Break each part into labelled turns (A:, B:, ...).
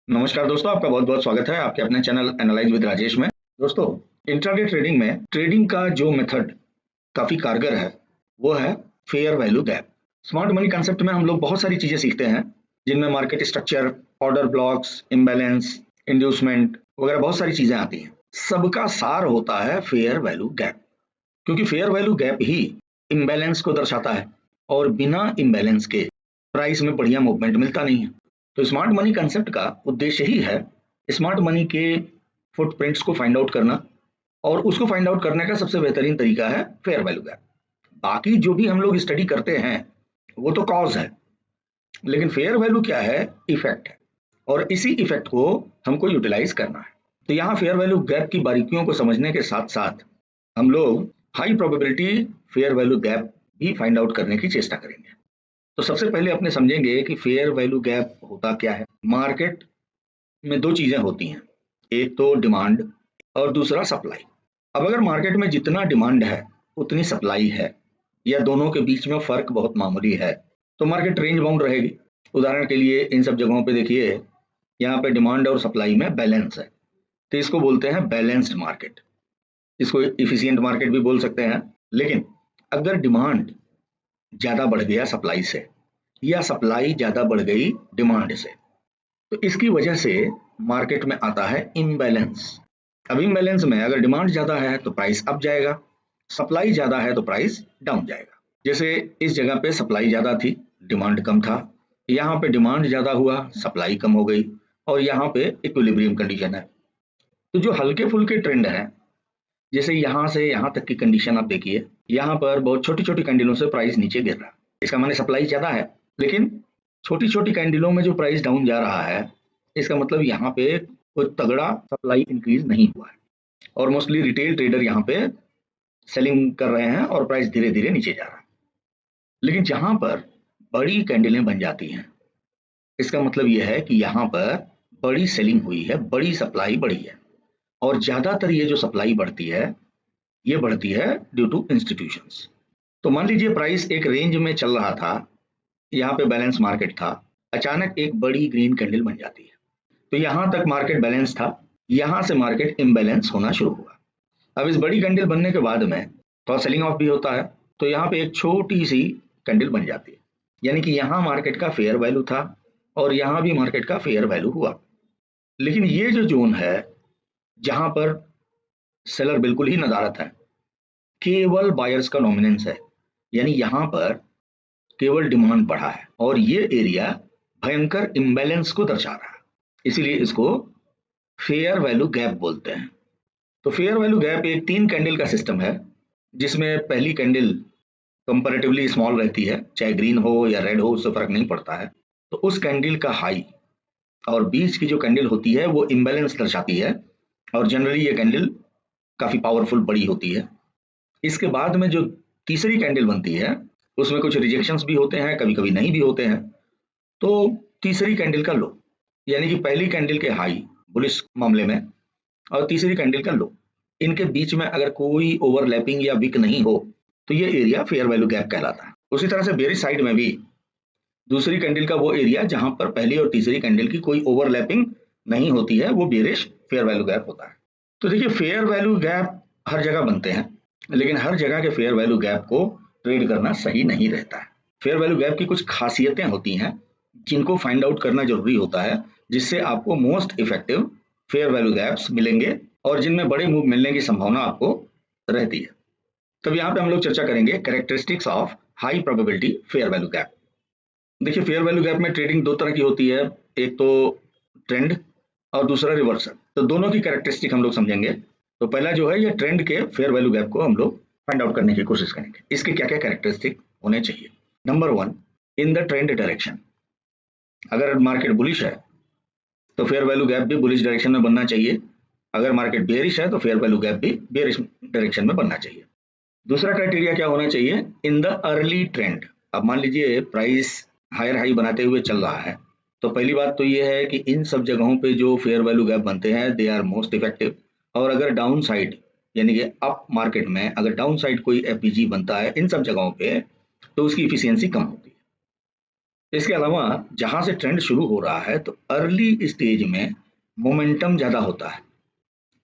A: नमस्कार दोस्तों, आपका बहुत बहुत स्वागत है आपके अपने चैनल एनालाइज विद राजेश में। दोस्तों, इंट्राडे ट्रेडिंग में ट्रेडिंग का जो मेथड काफी कारगर है वो है fair value gap. Smart money concept में हम लोग बहुत सारी चीजें सीखते हैं, जिनमें market structure, order blocks, imbalance, inducement वगैरह बहुत सारी चीजें आती हैं। सबका सार होता है फेयर वैल्यू गैप, क्योंकि फेयर वैल्यू गैप ही इम्बैलेंस को दर्शाता है और बिना इम्बैलेंस के प्राइस में बढ़िया मूवमेंट मिलता नहीं है। तो स्मार्ट मनी कंसेप्ट का उद्देश्य ही है स्मार्ट मनी के फुटप्रिंट्स को फाइंड आउट करना, और उसको फाइंड आउट करने का सबसे बेहतरीन तरीका है फेयर वैल्यू गैप। बाकी जो भी हम लोग स्टडी करते हैं वो तो कॉज है, लेकिन फेयर वैल्यू क्या है? इफेक्ट है, और इसी इफेक्ट को हमको यूटिलाइज करना है। तो यहाँ फेयर वैल्यू गैप की बारीकियों को समझने के साथ साथ हम लोग high probability fair value gap भी फाइंड आउट करने की चेष्टा करेंगे। तो सबसे पहले अपने समझेंगे कि फेयर वैल्यू गैप होता क्या है। मार्केट में दो चीजें होती हैं, एक तो डिमांड और दूसरा सप्लाई। अब अगर मार्केट में जितना डिमांड है उतनी सप्लाई है, या दोनों के बीच में फर्क बहुत मामूली है, तो मार्केट रेंज बाउंड रहेगी। उदाहरण के लिए इन सब जगहों पे देखिए, यहाँ पे डिमांड और सप्लाई में बैलेंस है, तो इसको बोलते हैं बैलेंस्ड मार्केट। इसको इफिशियंट मार्केट भी बोल सकते हैं। लेकिन अगर डिमांड ज्यादा बढ़ गया सप्लाई से, या सप्लाई ज्यादा बढ़ गई डिमांड से, तो इसकी वजह से मार्केट में आता है इम्बैलेंस। अब इम्बैलेंस में अगर डिमांड ज्यादा है तो प्राइस अप जाएगा, सप्लाई ज्यादा है तो प्राइस डाउन जाएगा। जैसे इस जगह पे सप्लाई ज्यादा थी, डिमांड कम था, यहाँ पे डिमांड ज्यादा हुआ, सप्लाई कम हो गई, और यहाँ पे इक्विलिब्रियम कंडीशन है। तो जो हल्के फुल्के ट्रेंड है, जैसे यहाँ से यहाँ तक की कंडीशन आप देखिए, यहाँ पर बहुत छोटी छोटी कैंडलों से प्राइस नीचे गिर रहा है, इसका माने सप्लाई ज्यादा है। लेकिन छोटी छोटी कैंडलों में जो प्राइस डाउन जा रहा है, इसका मतलब यहाँ पे कोई तगड़ा सप्लाई इंक्रीज नहीं हुआ है, और मोस्टली रिटेल ट्रेडर यहाँ पे सेलिंग कर रहे हैं और प्राइस धीरे धीरे नीचे जा रहा है। लेकिन जहां पर बड़ी कैंडलें बन जाती हैं, इसका मतलब यह है कि यहाँ पर बड़ी सेलिंग हुई है, बड़ी सप्लाई बढ़ी है, और ज्यादातर ये जो सप्लाई बढ़ती है ये बढ़ती है ड्यू टू इंस्टीट्यूशंस। तो मान लीजिए प्राइस एक रेंज में चल रहा था, यहाँ पे बैलेंस मार्केट था, अचानक एक बड़ी ग्रीन कैंडल बन जाती है, तो यहाँ तक मार्केट बैलेंस था, यहाँ से मार्केट इम्बैलेंस होना शुरू हुआ। अब इस बड़ी कैंडल बनने के बाद में थोड़ा सेलिंग ऑफ भी होता है, तो यहाँ पे एक छोटी सी कैंडल बन जाती है, यानी कि यहाँ मार्केट का फेयर वैल्यू था और यहाँ भी मार्केट का फेयर वैल्यू हुआ। लेकिन ये जो जोन है जहां पर सेलर बिल्कुल ही नदारत है, केवल बायर्स का डोमिनेंस है, यानी यहाँ पर केवल डिमांड बढ़ा है, और ये एरिया भयंकर इम्बैलेंस को दर्शा रहा है, इसीलिए इसको फेयर वैल्यू गैप बोलते हैं। तो फेयर वैल्यू गैप एक 3 कैंडल का सिस्टम है, जिसमें पहली कैंडल कंपैरेटिवली स्मॉल रहती है, चाहे ग्रीन हो या रेड हो उससे फर्क नहीं पड़ता है। तो उस कैंडल का हाई और बीच की जो कैंडल होती है वो इम्बैलेंस दर्शाती है, और जनरली ये कैंडल काफी पावरफुल बड़ी होती है। इसके बाद में जो तीसरी कैंडल बनती है उसमें कुछ रिजेक्शंस भी होते हैं, कभी कभी नहीं भी होते हैं। तो तीसरी कैंडल का लो, यानी कि पहली कैंडल के हाई बुलिश मामले में और तीसरी कैंडल का लो, इनके बीच में अगर कोई ओवरलैपिंग या विक नहीं हो तो ये एरिया फेयर वैल्यू गैप कहलाता है। उसी तरह से बेरिश साइड में भी दूसरी कैंडल का वो एरिया जहां पर पहली और तीसरी कैंडल की कोई ओवरलैपिंग नहीं होती है, वो बेरिश फेयर वैल्यू गैप होता है। तो देखिए, फेयर वैल्यू गैप हर जगह बनते हैं, लेकिन हर जगह के फेयर वैल्यू गैप को ट्रेड करना सही नहीं रहता है। फेयर वैल्यू गैप की कुछ खासियतें होती हैं जिनको फाइंड आउट करना जरूरी होता है, जिससे आपको most effective fair value gaps मिलेंगे और जिनमें बड़े मूव मिलने की संभावना आपको रहती है। तब यहाँ पे हम लोग चर्चा करेंगे characteristics of high probability fair value gap. देखिए, फेयर वैल्यू गैप में ट्रेडिंग दो तरह की होती है, एक तो ट्रेंड और दूसरा रिवर्सल। तो दोनों की कैरेक्टरिस्टिक हम लोग समझेंगे। तो पहला जो है, ये ट्रेंड के फेयर वैल्यू गैप को हम लोग फाइंड आउट करने की कोशिश करेंगे, इसके क्या क्या कैरेक्टरिस्टिक होने चाहिए। Number 1, in the trend direction. अगर मार्केट बुलिश है तो फेयर वैल्यू गैप भी बुलिश डायरेक्शन में बनना चाहिए, अगर मार्केट बेयरिश है तो फेयर वैल्यू गैप भी बेयरिश डायरेक्शन में बनना चाहिए। दूसरा क्राइटेरिया क्या होना चाहिए? In the early trend. अब मान लीजिए प्राइस हायर हाई बनाते हुए चल रहा है, तो पहली बात तो ये है कि इन सब जगहों पे जो फेयर वैल्यू गैप बनते हैं दे आर मोस्ट इफेक्टिव। और अगर डाउन साइड यानी कि अप मार्केट में अगर डाउन साइड कोई एफपीजी बनता है इन सब जगहों पे, तो उसकी इफिशियंसी कम होती है। इसके अलावा जहां से ट्रेंड शुरू हो रहा है तो अर्ली स्टेज में मोमेंटम ज्यादा होता है,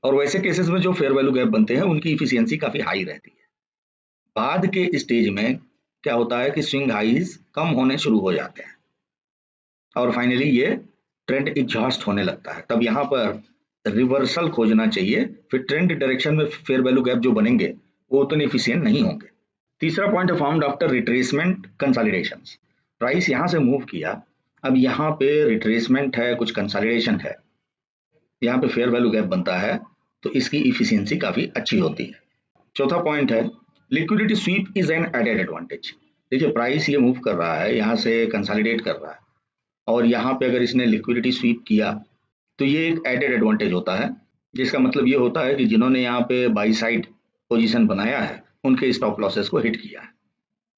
A: और वैसे केसेस में जो फेयर वैल्यू गैप बनते हैं उनकी इफिशियंसी काफी हाई रहती है। बाद के स्टेज में क्या होता है कि स्विंग हाइज कम होने शुरू हो जाते हैं और फाइनली ये ट्रेंड एग्जॉस्ट होने लगता है। तब यहाँ पर रिवर्सल खोजना चाहिए, फिर ट्रेंड डायरेक्शन में फेयर वैल्यू गैप जो बनेंगे वो उतने इफिशियंट नहीं होंगे। तीसरा पॉइंट है formed after retracement consolidation. Price यहाँ से मूव किया, अब यहाँ पे रिट्रेसमेंट है, कुछ कंसोलिडेशन है, यहाँ पे फेयर वैल्यू गैप बनता है तो इसकी इफिशियंसी काफी अच्छी होती है। चौथा पॉइंट है liquidity sweep is an added advantage. देखिए प्राइस ये मूव कर रहा है, यहाँ से कंसोलिडेट कर रहा है और यहाँ पे अगर इसने लिक्विडिटी स्वीप किया तो ये एक एडेड एडवांटेज होता है, जिसका मतलब ये होता है कि जिन्होंने यहाँ पे बाई साइड पोजीशन बनाया है उनके स्टॉप लॉसेस को हिट किया है,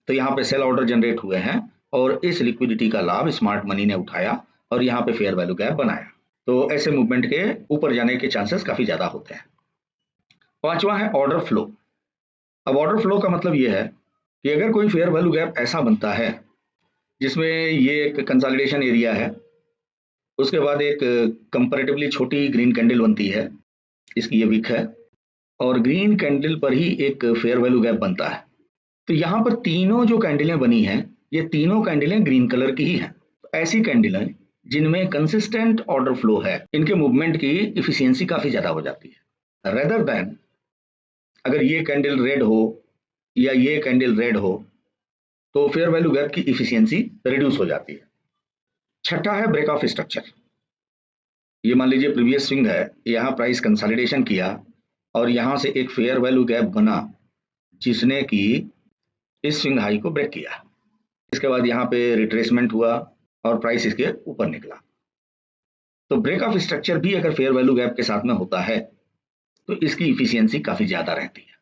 A: तो यहाँ पे सेल ऑर्डर जनरेट हुए हैं और इस लिक्विडिटी का लाभ स्मार्ट मनी ने उठाया और यहाँ पे फेयर वैल्यू गैप बनाया, तो ऐसे मूवमेंट के ऊपर जाने के चांसेस काफी ज्यादा होते हैं। पांचवा है ऑर्डर फ्लो। अब ऑर्डर फ्लो का मतलब ये है कि अगर कोई फेयर वैल्यू गैप ऐसा बनता है जिसमें ये एक कंसोलिडेशन एरिया है, उसके बाद एक कंपैरेटिवली छोटी ग्रीन कैंडल बनती है, इसकी ये विक है, और ग्रीन कैंडल पर ही एक फेयर वैल्यू गैप बनता है, तो यहाँ पर तीनों जो कैंडलें बनी हैं ये तीनों कैंडलें ग्रीन कलर की ही हैं। तो ऐसी कैंडलें जिनमें कंसिस्टेंट ऑर्डर फ्लो है, इनके मूवमेंट की इफिशियंसी काफी ज्यादा हो जाती है, रेदर देन अगर ये कैंडल रेड हो या ये कैंडल रेड हो तो फेयर वैल्यू गैप की इफिशियंसी रिड्यूस हो जाती है। छठा है ब्रेक ऑफ स्ट्रक्चर। ये मान लीजिए प्रीवियस स्विंग है, यहाँ प्राइस कंसोलिडेशन किया और यहाँ से एक फेयर वैल्यू गैप बना जिसने कि इस स्विंग हाई को ब्रेक किया, इसके बाद यहाँ पे रिट्रेसमेंट हुआ और प्राइस इसके ऊपर निकला। तो ब्रेक ऑफ स्ट्रक्चर भी अगर फेयर वैल्यू गैप के साथ में होता है तो इसकी इफिशियंसी काफी ज्यादा रहती है,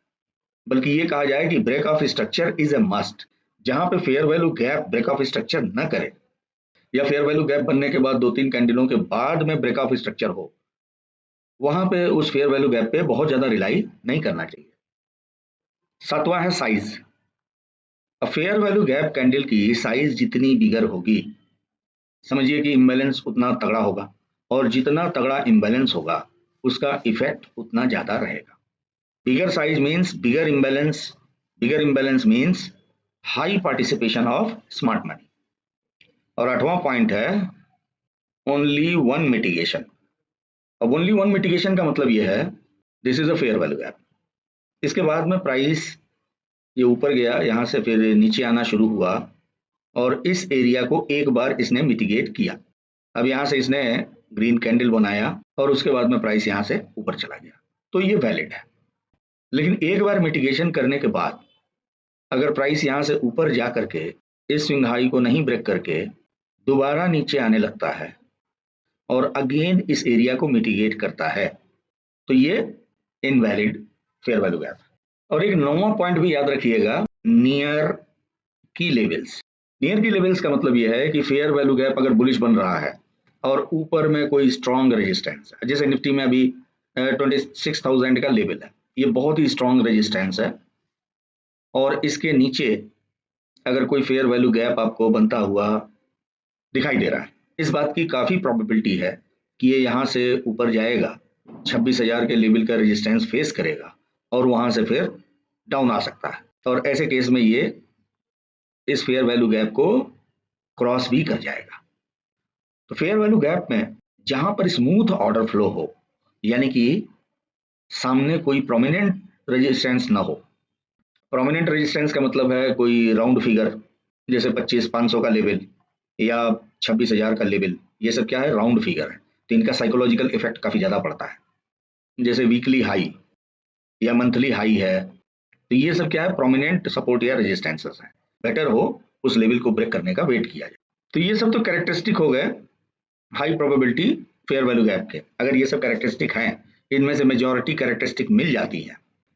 A: बल्कि ये कहा जाए कि break of structure is a must. जहां पे fair value gap break of structure न करे या फेयर वैल्यू गैप बनने के बाद 2-3 कैंडलों के बाद में ब्रेक ऑफ स्ट्रक्चर हो, वहां पे उस फेयर वैल्यू गैप पे बहुत ज्यादा रिलाई नहीं करना चाहिए। सातवां है साइज। अब फेयर वैल्यू गैप कैंडल की साइज जितनी बिगर होगी, समझिए कि इम्बैलेंस उतना तगड़ा होगा, और जितना तगड़ा इम्बैलेंस होगा उसका इफेक्ट उतना ज्यादा रहेगा। Bigger size means bigger imbalance, bigger imbalance means high participation of smart money. और आठवां पॉइंट है ओनली वन मिटिगेशन। अब ओनली वन मिटिगेशन का मतलब यह है this is a fair value gap, इसके बाद में प्राइस ये ऊपर गया, यहाँ से फिर नीचे आना शुरू हुआ और इस एरिया को एक बार इसने मिटिगेट किया। अब यहाँ से इसने ग्रीन कैंडल बनाया और उसके बाद में प्राइस यहाँ से ऊपर चला गया, तो ये वैलिड है। लेकिन एक बार मिटिगेशन करने के बाद अगर प्राइस यहाँ से ऊपर जा करके इस स्विंग हाई को नहीं ब्रेक करके दोबारा नीचे आने लगता है और अगेन इस एरिया को मिटिगेट करता है, तो ये इनवैलिड फेयर वैल्यू गैप। और एक नौवां पॉइंट भी याद रखिएगा, नियर की लेवल्स। नियर की लेवल्स का मतलब यह है कि फेयर वैल्यू गैप अगर बुलिश बन रहा है और ऊपर में कोई स्ट्रॉन्ग रेजिस्टेंस है, जैसे निफ्टी में अभी 26,000 का लेवल है, ये बहुत ही स्ट्रॉन्ग रेजिस्टेंस है, और इसके नीचे अगर कोई फेयर वैल्यू गैप आपको बनता हुआ दिखाई दे रहा है, इस बात की काफी प्रोबेबिलिटी है कि ये यहाँ से ऊपर जाएगा, 26,000 के लेवल का रेजिस्टेंस फेस करेगा और वहां से फिर डाउन आ सकता है, और ऐसे केस में ये इस फेयर वैल्यू गैप को क्रॉस भी कर जाएगा। तो फेयर वैल्यू गैप में जहां पर स्मूथ ऑर्डर फ्लो हो, यानी कि सामने कोई प्रोमिनेंट रेजिस्टेंस ना हो। प्रोमिनेंट रेजिस्टेंस का मतलब है कोई राउंड फिगर, जैसे 25,500 का लेवल या 26,000 का लेवल, ये सब क्या है, राउंड फिगर है, तो इनका साइकोलॉजिकल इफेक्ट काफी ज्यादा पड़ता है। जैसे वीकली हाई या मंथली हाई है, तो ये सब क्या है, प्रोमिनेंट सपोर्ट या रेजिस्टेंसेस है, बेटर हो उस लेवल को ब्रेक करने का वेट किया जाए। तो ये सब तो कैरेक्टरिस्टिक हो गए high probability fair value gap के। अगर ये सब कैरेक्टरिस्टिक हैं, इनमें से मेजॉरिटी कैरेक्टरिस्टिक मिल जाती है,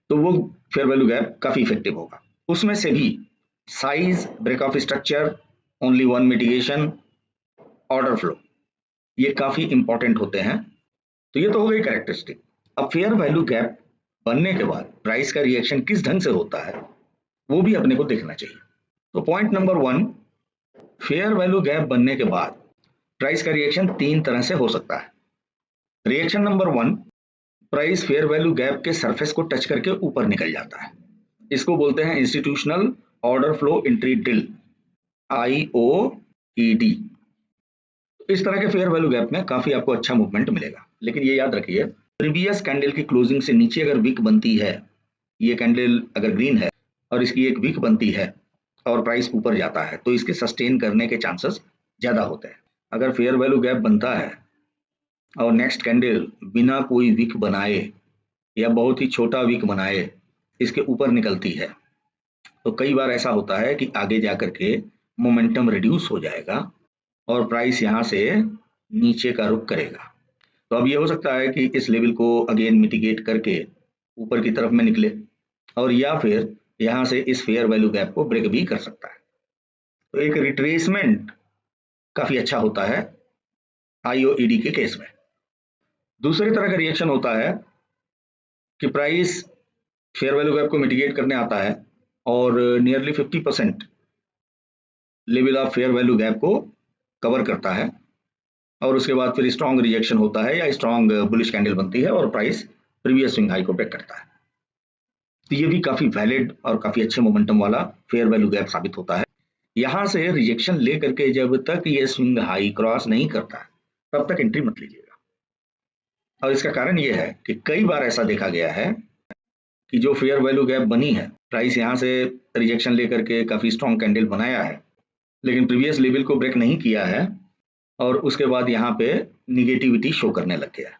A: तो वो फेयर वैल्यू गैप काफी इफेक्टिव होगा। उसमें से भी size, break of structure, only one mitigation, order flow, ये काफी इंपॉर्टेंट होते हैं। तो ये तो हो गई कैरेक्टरिस्टिक। अब फेयर वैल्यू गैप बनने के बाद प्राइस का रिएक्शन किस ढंग से होता है वो भी अपने को देखना चाहिए। तो point number 1, fair value gap बनने के बाद प्राइस का रिएक्शन तीन तरह से हो सकता है। Reaction number one, price fair value gap के सरफेस को टच करके ऊपर निकल जाता है। इसको बोलते हैं institutional order flow entry drill, IOED। इस तरह के फेयर वैल्यू गैप में काफी आपको अच्छा मूवमेंट मिलेगा, लेकिन ये याद रखिए प्रीवियस कैंडल की क्लोजिंग से नीचे अगर विक बनती है, ये कैंडल अगर ग्रीन है और इसकी एक विक बनती है और प्राइस ऊपर जाता है, तो इसके सस्टेन करने के चांसेस ज्यादा होते हैं। अगर फेयर वैल्यू गैप बनता है और नेक्स्ट कैंडल बिना कोई विक बनाए या बहुत ही छोटा विक बनाए इसके ऊपर निकलती है, तो कई बार ऐसा होता है कि आगे जाकर के मोमेंटम रिड्यूस हो जाएगा और प्राइस यहाँ से नीचे का रुख करेगा। तो अब ये हो सकता है कि इस लेवल को अगेन मिटिगेट करके ऊपर की तरफ में निकले, और या फिर यहाँ से इस फेयर वैल्यू गैप को ब्रेक भी कर सकता है। तो एक रिट्रेसमेंट काफी अच्छा होता है IOED के केस में। दूसरी तरह का रिएक्शन होता है कि प्राइस फेयर वैल्यू गैप को मिटिगेट करने आता है और nearly 50% level of fair value gap को कवर करता है, और उसके बाद फिर स्ट्रॉन्ग रिजेक्शन होता है या स्ट्रॉन्ग बुलिश कैंडल बनती है और प्राइस प्रीवियस स्विंग हाई को ब्रेक करता है। तो ये भी काफी वैलिड और काफी अच्छे मोमेंटम वाला फेयर वैल्यू गैप साबित होता है। यहां से रिजेक्शन लेकर के जब तक ये स्विंग हाई क्रॉस नहीं करता तब तक एंट्री मत लीजिएगा। और इसका कारण ये है कि कई बार ऐसा देखा गया है कि जो फेयर वैल्यू गैप बनी है, प्राइस यहाँ से रिजेक्शन लेकर के काफी स्ट्रॉन्ग कैंडल बनाया है, लेकिन प्रीवियस लेवल को ब्रेक नहीं किया है और उसके बाद यहाँ पे निगेटिविटी शो करने लग गया।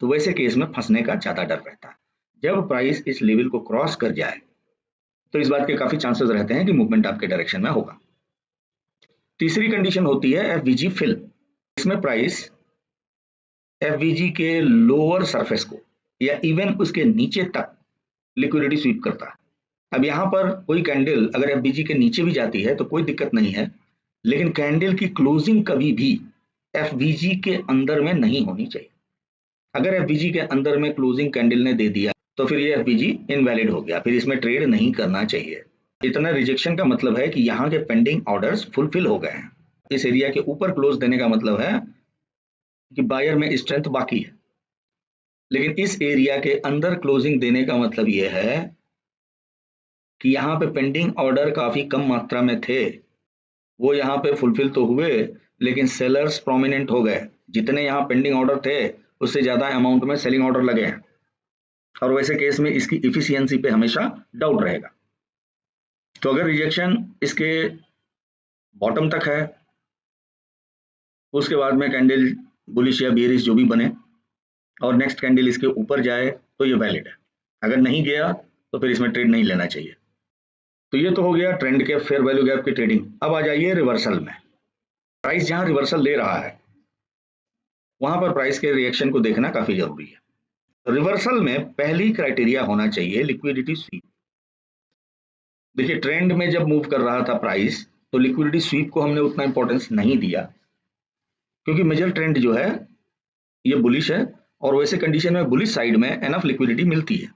A: तो वैसे केस में फंसने का ज्यादा डर रहता है। जब प्राइस इस लेवल को क्रॉस कर जाए तो इस बात के काफी चांसेस रहते हैं कि मूवमेंट आपके डायरेक्शन में होगा। तीसरी कंडीशन होती है FVG फिल। इसमें प्राइस FVG के लोअर सरफेस को या इवन उसके नीचे तक लिक्विडिटी स्वीप करता है। अब यहाँ पर कोई कैंडल अगर FVG के नीचे भी जाती है तो कोई दिक्कत नहीं है, लेकिन कैंडल की क्लोजिंग कभी भी FVG के अंदर में नहीं होनी चाहिए। अगर FVG के अंदर में क्लोजिंग कैंडल ने दे दिया तो फिर ये FVG इनवैलिड हो गया, फिर इसमें ट्रेड नहीं करना चाहिए। इतना रिजेक्शन का मतलब है कि यहाँ के पेंडिंग ऑर्डर्स फुलफिल हो गए हैं। इस एरिया के ऊपर क्लोज देने का मतलब है कि बायर में स्ट्रेंथ बाकी है, लेकिन इस एरिया के अंदर क्लोजिंग देने का मतलब यह है कि यहाँ पे पेंडिंग ऑर्डर काफी कम मात्रा में थे, वो यहाँ पे फुलफिल तो हुए लेकिन सेलर्स प्रोमिनेंट हो गए। जितने यहाँ पेंडिंग ऑर्डर थे उससे ज्यादा अमाउंट में सेलिंग ऑर्डर लगे हैं, और वैसे केस में इसकी इफिशियंसी पे हमेशा डाउट रहेगा। तो अगर रिजेक्शन इसके बॉटम तक है, उसके बाद में कैंडल बुलिश या बेरिश जो भी बने और नेक्स्ट कैंडल इसके ऊपर जाए तो ये वैलिड है। अगर नहीं गया तो फिर इसमें ट्रेड नहीं लेना चाहिए। तो ये तो हो गया ट्रेंड के फेयर वैल्यू गैप की ट्रेडिंग। अब आ जाइए रिवर्सल में। प्राइस जहां रिवर्सल ले रहा है वहां पर प्राइस के रिएक्शन को देखना काफी जरूरी है। रिवर्सल में पहली क्राइटेरिया होना चाहिए लिक्विडिटी स्वीप। देखिए ट्रेंड में जब मूव कर रहा था प्राइस तो लिक्विडिटी स्वीप को हमने उतना इंपॉर्टेंस नहीं दिया, क्योंकि मेजर ट्रेंड जो है ये बुलिश है और वैसे कंडीशन में बुलिश साइड में एनफ लिक्विडिटी मिलती है,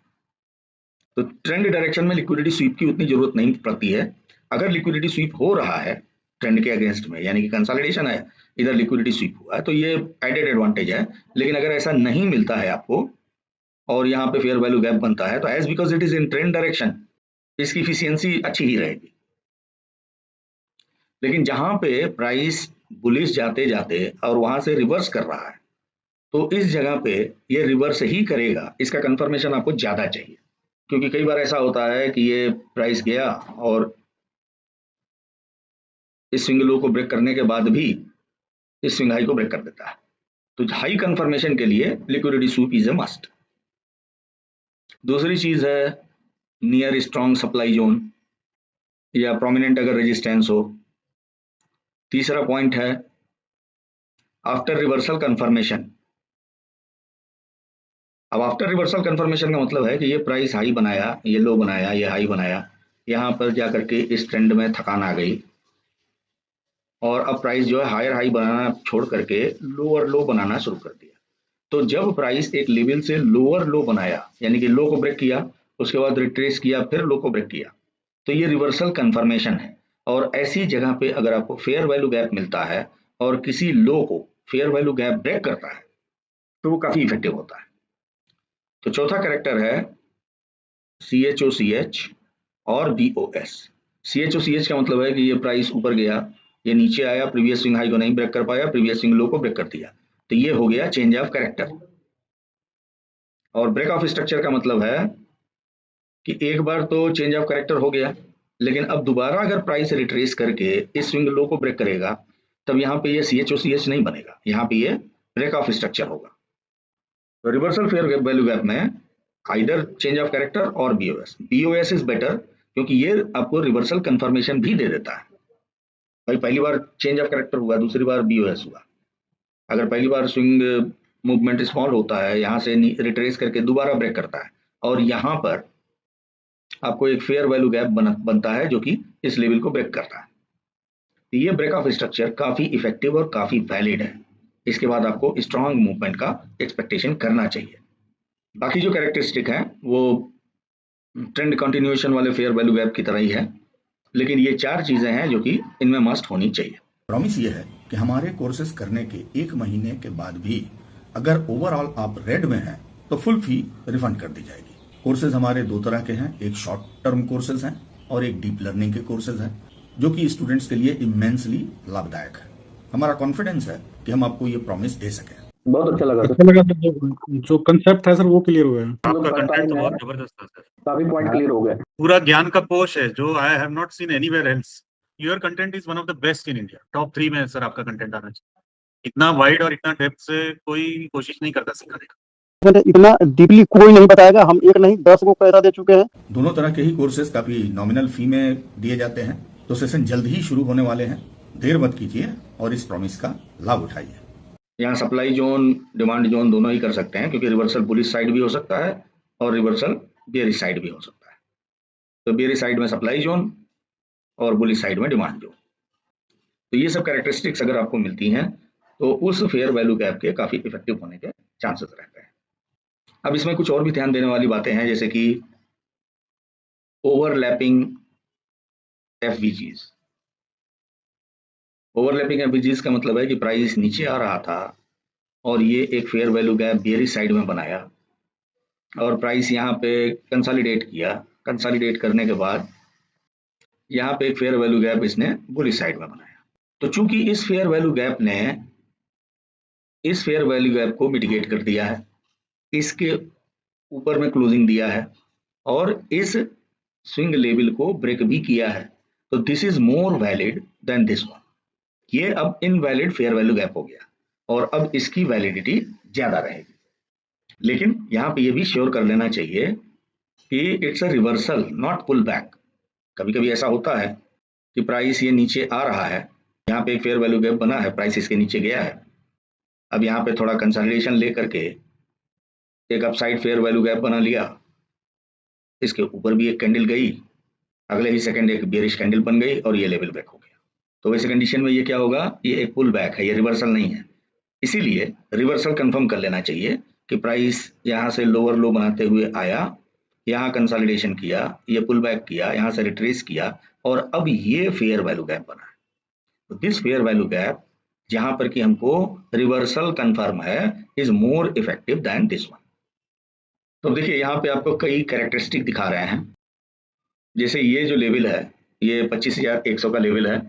A: तो ट्रेंड डायरेक्शन में लिक्विडिटी स्वीप की उतनी जरूरत नहीं पड़ती है। अगर लिक्विडिटी स्वीप हो रहा है ट्रेंड के अगेंस्ट में, यानी कि कंसोलिडेशन है, इधर लिक्विडिटी स्वीप हुआ है, तो ये एडेड एडवांटेज है। लेकिन अगर ऐसा नहीं मिलता है आपको और यहाँ पे फेयर वैल्यू गैप बनता है तो as because it is in trend direction इसकी इफिशियंसी अच्छी ही रहेगी। लेकिन जहां पे प्राइस बुलिश जाते जाते और वहां से रिवर्स कर रहा है तो इस जगह पे ये रिवर्स ही करेगा, इसका कंफर्मेशन आपको ज्यादा चाहिए। क्योंकि कई बार ऐसा होता है कि ये प्राइस गया और इस स्विंग लो को ब्रेक करने के बाद भी इस स्विंग हाई को ब्रेक कर देता है। तो हाई कंफर्मेशन के लिए liquidity sweep is a must. दूसरी चीज है नियर स्ट्रॉन्ग सप्लाई जोन या प्रोमिनेंट अगर रेजिस्टेंस हो। तीसरा पॉइंट है आफ्टर रिवर्सल कंफर्मेशन। अब आफ्टर रिवर्सल कंफर्मेशन का मतलब है कि ये प्राइस हाई बनाया, ये लो बनाया, ये हाई बनाया, यहाँ पर जाकर के इस ट्रेंड में थकान आ गई और अब प्राइस जो है हायर हाई बनाना छोड़ करके लोअर लो बनाना शुरू कर दिया। तो जब प्राइस एक लेवल से लोअर लो बनाया, यानी कि लो को ब्रेक किया, उसके बाद रिट्रेस किया, फिर लो को ब्रेक किया, तो ये रिवर्सल कंफर्मेशन है। और ऐसी जगह पे अगर आपको फेयर वैल्यू गैप मिलता है और किसी लो को फेयर वैल्यू गैप ब्रेक करता है तो वो काफी इफेक्टिव होता है। तो चौथा कैरेक्टर है CHOCH और BOS। CHOCH का मतलब है कि ये प्राइस ऊपर गया, ये नीचे आया, प्रीवियस स्विंग हाई को नहीं ब्रेक कर पाया, प्रीवियस स्विंग लो को ब्रेक कर दिया, तो ये हो गया चेंज ऑफ कैरेक्टर। और ब्रेक ऑफ स्ट्रक्चर का मतलब है कि एक बार तो चेंज ऑफ कैरेक्टर हो गया, लेकिन अब दोबारा अगर प्राइस रिट्रेस करके इस स्विंग लो को ब्रेक करेगा तब यहाँ पे ये CHOCH नहीं बनेगा, यहाँ पे ये ब्रेक ऑफ स्ट्रक्चर होगा। तो रिवर्सल फेयर वैल्यू गैप में आइदर चेंज ऑफ कैरेक्टर और BOS इज बेटर, क्योंकि ये आपको रिवर्सल कंफर्मेशन भी दे देता है। भाई पहली बार चेंज ऑफ कैरेक्टर हुआ, दूसरी बार BOS हुआ, अगर पहली बार स्विंग मूवमेंट स्मॉल होता है, यहाँ से रिट्रेस करके दोबारा ब्रेक करता है और यहाँ पर आपको एक फेयर वैल्यू गैप बनता है जो कि इस लेवल को ब्रेक करता है, तो ये ब्रेक ऑफ स्ट्रक्चर काफी इफेक्टिव और काफी वैलिड है। इसके बाद आपको स्ट्रॉन्ग मूवमेंट का एक्सपेक्टेशन करना चाहिए। बाकी जो कैरेक्टरिस्टिक है वो ट्रेंड कंटिन्यूएशन वाले फेयर वैल्यू गैप की तरह ही है, लेकिन ये 4 चीजें हैं जो कि इनमें मस्ट होनी चाहिए।
B: प्रॉमिस ये है कि हमारे कोर्सेज करने के 1 महीने के बाद भी अगर ओवरऑल आप रेड में हैं तो फुल फी रिफंड कर दी जाएगी। कोर्सेज हमारे 2 तरह के हैं, एक शॉर्ट टर्म कोर्सेज हैं और एक डीप लर्निंग के कोर्सेज हैं, जो कि स्टूडेंट्स के लिए इमेंसली लाभदायक है। हमारा कॉन्फिडेंस है कि हम आपको ये प्रॉमिस दे सकें।
C: बहुत अच्छा लगा
D: सर, जो कंसेप्ट था सर वो क्लियर हुआ है।
E: आपका कंटेंट तो बहुत जबरदस्त था सर,
C: काफी पॉइंट क्लियर हो गए।
E: पूरा ज्ञान का कोश है जो I have not seen anywhere else. Your content is one of the best in India, top 3 में सर आपका कंटेंट आना चाहिए। इतना वाइड और इतना डेप्थ से कोई कोशिश नहीं करता सिखाने का।
F: इतना डीपली कोई नहीं बताएगा, हम एक नहीं 10 को पैसा दे चुके हैं।
B: दोनों तरह के ही कोर्सेज काफी नॉमिनल फी में दिए जाते हैं, तो सेशन जल्द ही शुरू होने वाले हैं। देर मत कीजिए और इस प्रॉमिस का लाभ उठाइए।
A: यहाँ सप्लाई जोन डिमांड जोन दोनों ही कर सकते हैं, क्योंकि रिवर्सल बुलिश साइड भी हो सकता है और रिवर्सल बेयरिश साइड भी हो सकता है। तो बेयरिश साइड में सप्लाई जोन और बुलिश साइड में डिमांड जोन, तो ये सब कैरेक्टरिस्टिक्स अगर आपको मिलती हैं तो उस फेयर वैल्यू गैप के काफी इफेक्टिव होने के चांसेस रहते हैं। अब इसमें कुछ और भी ध्यान देने वाली बातें हैं, जैसे कि ओवरलैपिंग FVGs। ओवरलैपिंग FVGs का मतलब है कि प्राइस नीचे आ रहा था और ये एक fair value gap bearish side में बनाया और प्राइस यहाँ पे कंसोलिडेट किया। कंसोलिडेट करने के बाद यहाँ पे एक फेयर वैल्यू गैप इसने बुलिश साइड में बनाया। तो चूंकि इस फेयर वैल्यू गैप ने इस फेयर वैल्यू गैप को मिटिगेट कर दिया है, इसके ऊपर में क्लोजिंग दिया है और इस स्विंग लेवल को ब्रेक भी किया है, तो this is more valid than this one. ये अब इनवैलिड फेयर वैल्यू गैप हो गया और अब इसकी वैलिडिटी ज्यादा रहेगी। लेकिन यहाँ पे ये भी श्योर कर लेना चाहिए कि it's a reversal not pull back. कभी कभी ऐसा होता है कि प्राइस ये नीचे आ रहा है, यहाँ पे एक फेयर वैल्यू गैप बना है, प्राइस इसके नीचे गया है, अब यहाँ पे थोड़ा कंसोलिडेशन लेकर के एक अपसाइड फेयर वैल्यू गैप बना लिया, इसके ऊपर भी एक कैंडल गई, अगले ही सेकंड एक बेयरिश कैंडल बन गई और ये लेवल ब्रेक हो गया। तो वैसे कंडीशन में ये क्या होगा, ये एक पुल बैक है, ये रिवर्सल नहीं है। इसीलिए रिवर्सल कंफर्म कर लेना चाहिए कि प्राइस यहाँ से लोअर लो बनाते हुए आया, यहाँ कंसोलिडेशन किया, ये पुल बैक किया, यहाँ से रिट्रेस किया और अब ये फेयर वैल्यू गैप बना है। तो दिस फेयर वैल्यू गैप जहां पर कि हमको रिवर्सल कंफर्म है is more effective than this one. तो देखिए यहाँ पे आपको कई कैरेक्टरिस्टिक दिखा रहे हैं, जैसे ये जो लेवल है ये 25,100 का लेवल है।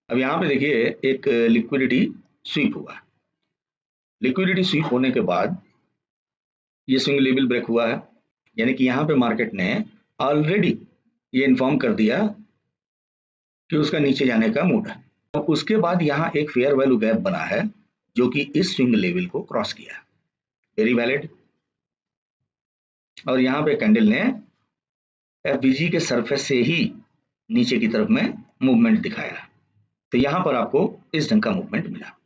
A: अब यहाँ पे देखिए एक लिक्विडिटी स्वीप हुआ, लिक्विडिटी स्वीप होने के बाद ये स्विंग लेवल ब्रेक हुआ है, यानी कि यहाँ पे मार्केट ने ऑलरेडी ये इन्फॉर्म कर दिया कि उसका नीचे जाने का मूड है। और उसके बाद यहाँ एक फेयर वैल्यू गैप बना है जो कि इस स्विंग लेवल को क्रॉस किया, वेरी वैलिड। और यहाँ पे कैंडल ने FVG के सरफेस से ही नीचे की तरफ में मूवमेंट दिखाया, तो यहाँ पर आपको इस ढंग का मूवमेंट मिला।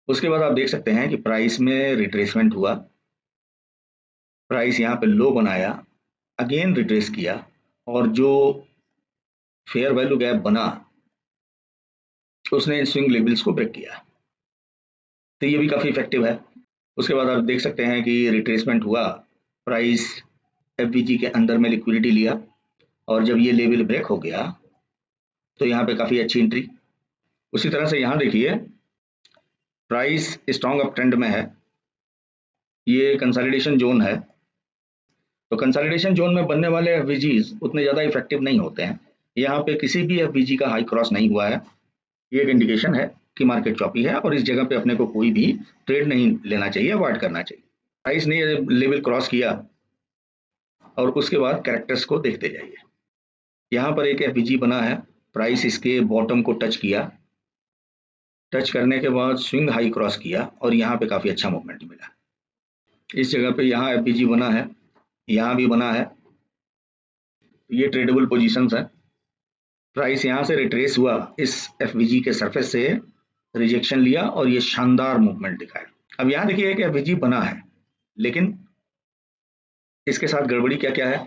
A: उसके बाद आप देख सकते हैं कि प्राइस में रिट्रेसमेंट हुआ, प्राइस यहाँ पे लो बनाया, अगेन रिट्रेस किया और जो फेयर वैल्यू गैप बना उसने इन स्विंग लेवल्स को ब्रेक किया, तो ये भी काफी इफेक्टिव है। उसके बाद आप देख सकते हैं कि रिट्रेसमेंट हुआ, प्राइस FVG के अंदर में लिक्विडिटी लिया और जब ये लेवल ब्रेक हो गया तो यहाँ पे काफ़ी अच्छी एंट्री। उसी तरह से यहाँ देखिए प्राइस स्ट्रॉन्ग अप ट्रेंड में है, ये कंसोलिडेशन जोन है। तो कंसोलिडेशन जोन में बनने वाले एफवीजीज उतने ज़्यादा इफेक्टिव नहीं होते हैं। यहाँ पे किसी भी एफवीजी का हाई क्रॉस नहीं हुआ है, ये एक इंडिकेशन है कि मार्केट चॉपी है और इस जगह पे अपने को कोई भी ट्रेड नहीं लेना चाहिए, अवॉइड करना चाहिए। प्राइस ने लेवल क्रॉस किया और उसके बाद कैरेक्टर्स को देखते जाइए। यहाँ पर एक एफवीजी बना है, प्राइस इसके बॉटम को टच किया, टच करने के बाद स्विंग हाई क्रॉस किया और यहाँ पे काफ़ी अच्छा मूवमेंट मिला। इस जगह पे यहाँ एफवीजी बना है, यहाँ भी बना है, ये ट्रेडेबल पोजीशंस है। प्राइस यहाँ से रिट्रेस हुआ, इस एफवीजी के सरफेस से रिजेक्शन लिया और ये शानदार मूवमेंट दिखाया। अब यहाँ देखिए एक एफवीजी बना है, लेकिन इसके साथ गड़बड़ी क्या क्या है।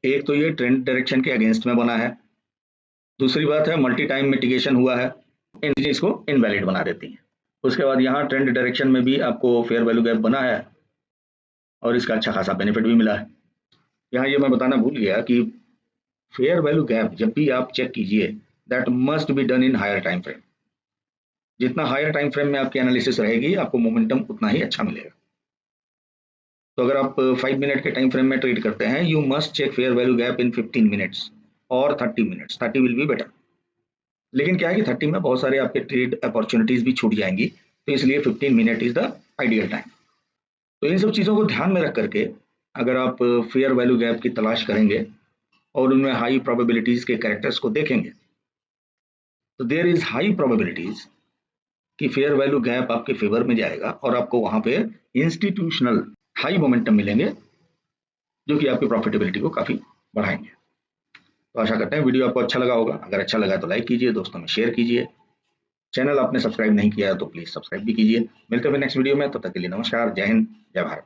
A: एक तो ये ट्रेंड डायरेक्शन के अगेंस्ट में बना है, दूसरी बात है मल्टी टाइम मिटिगेशन हुआ है, इंडिसेस को इनवैलिड बना देती हैं। उसके बाद यहाँ ट्रेंड डायरेक्शन में भी आपको फेयर वैल्यू गैप बना है और इसका अच्छा खासा बेनिफिट भी मिला है। यहाँ ये मैं बताना भूल गया कि फेयर वैल्यू गैप जब भी आप चेक कीजिए that must be done in higher time frame. जितना हायर टाइम फ्रेम में आपकी एनालिसिस रहेगी आपको मोमेंटम उतना ही अच्छा मिलेगा। तो अगर आप 5 मिनट के टाइम फ्रेम में ट्रेड करते हैं, you must check fair value gap in 15 minutes और 30 मिनट्स, 30 विल बी बेटर। लेकिन क्या है कि 30 में बहुत सारे आपके ट्रेड अपॉर्चुनिटीज भी छूट जाएंगी, तो इसलिए 15 minute is the ideal time. तो इन सब चीज़ों को ध्यान में रख करके अगर आप फेयर वैल्यू गैप की तलाश करेंगे और उनमें हाई प्रोबेबिलिटीज के कैरेक्टर्स को देखेंगे, तो देयर इज हाई प्रोबेबिलिटीज कि फेयर वैल्यू गैप आपके फेवर में जाएगा और आपको वहां पे इंस्टीट्यूशनल हाई मोमेंटम मिलेंगे जो कि आपकी प्रॉफिटेबिलिटी को काफी बढ़ाएंगे। तो आशा करते हैं वीडियो आपको अच्छा लगा होगा। अगर अच्छा लगा तो लाइक कीजिए, दोस्तों में शेयर कीजिए। चैनल आपने सब्सक्राइब नहीं किया तो प्लीज सब्सक्राइब भी कीजिए। मिलते हैं नेक्स्ट वीडियो में, तब तक के लिए नमस्कार, जय हिंद, जय भारत।